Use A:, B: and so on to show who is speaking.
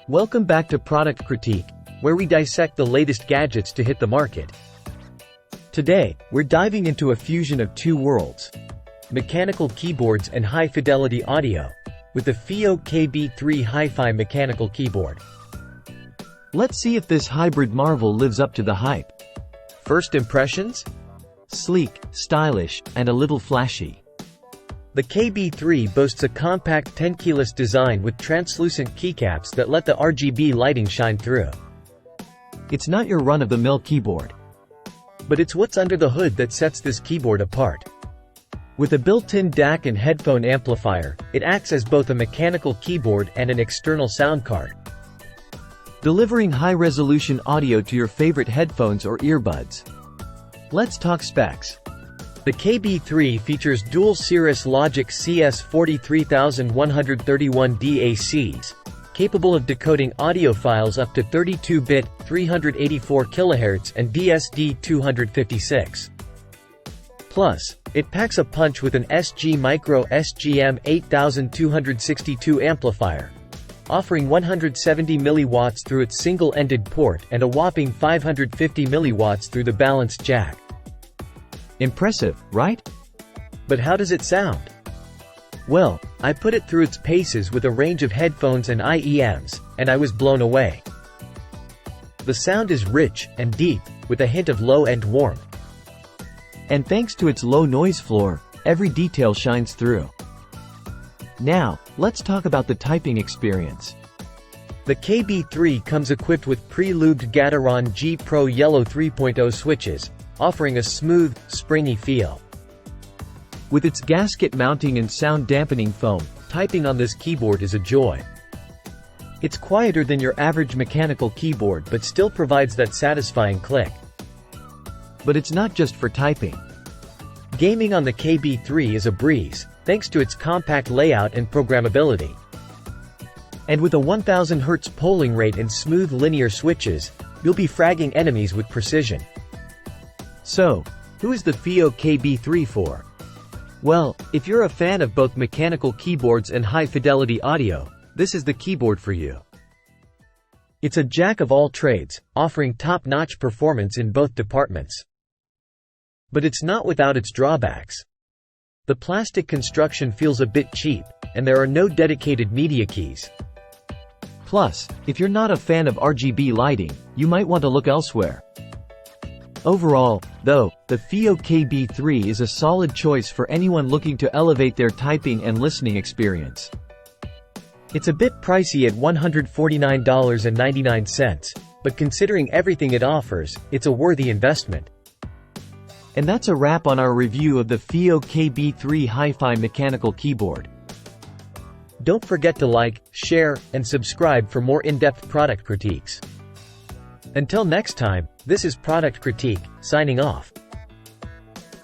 A: Welcome back to Product Critique, where we dissect the latest gadgets to hit the market. Today, we're diving into a fusion of two worlds: mechanical keyboards and high-fidelity audio, with the Fiio KB3 Hi-Fi mechanical keyboard. Let's see if this hybrid marvel lives up to the hype. First impressions? Sleek, stylish, and a little flashy. The KB3 boasts a compact 10-keyless design with translucent keycaps that let the RGB lighting shine through. It's not your run-of-the-mill keyboard. But it's what's under the hood that sets this keyboard apart. With a built-in DAC and headphone amplifier, it acts as both a mechanical keyboard and an external sound card, delivering high-resolution audio to your favorite headphones or earbuds. Let's talk specs. The KB3 features dual Cirrus Logic CS43131 DACs, capable of decoding audio files up to 32-bit, 384 kHz and DSD-256. Plus, it packs a punch with an SG Micro SGM 8262 amplifier, offering 170 mW through its single-ended port and a whopping 550 mW through the balanced jack. Impressive, right? But how does it sound? Well, I put it through its paces with a range of headphones and IEMs, and I was blown away. The sound is rich and deep, with a hint of low-end warmth. And thanks to its low noise floor, every detail shines through. Now, let's talk about the typing experience. The KB3 comes equipped with pre-lubed Gateron G Pro Yellow 3.0 switches, offering a smooth, springy feel. With its gasket mounting and sound dampening foam, typing on this keyboard is a joy. It's quieter than your average mechanical keyboard but still provides that satisfying click. But it's not just for typing. Gaming on the KB3 is a breeze, thanks to its compact layout and programmability. And with a 1000 Hz polling rate and smooth linear switches, you'll be fragging enemies with precision. So, who is the Fiio KB3 for? Well, if you're a fan of both mechanical keyboards and high-fidelity audio, this is the keyboard for you. It's a jack of all trades, offering top-notch performance in both departments. But it's not without its drawbacks. The plastic construction feels a bit cheap, and there are no dedicated media keys. Plus, if you're not a fan of RGB lighting, you might want to look elsewhere. Overall, though, the Fiio KB3 is a solid choice for anyone looking to elevate their typing and listening experience. It's a bit pricey at $149.99, but considering everything it offers, it's a worthy investment. And that's a wrap on our review of the Fiio KB3 Hi-Fi mechanical keyboard. Don't forget to like, share, and subscribe for more in-depth product critiques. Until next time, this is Product Critique, signing off.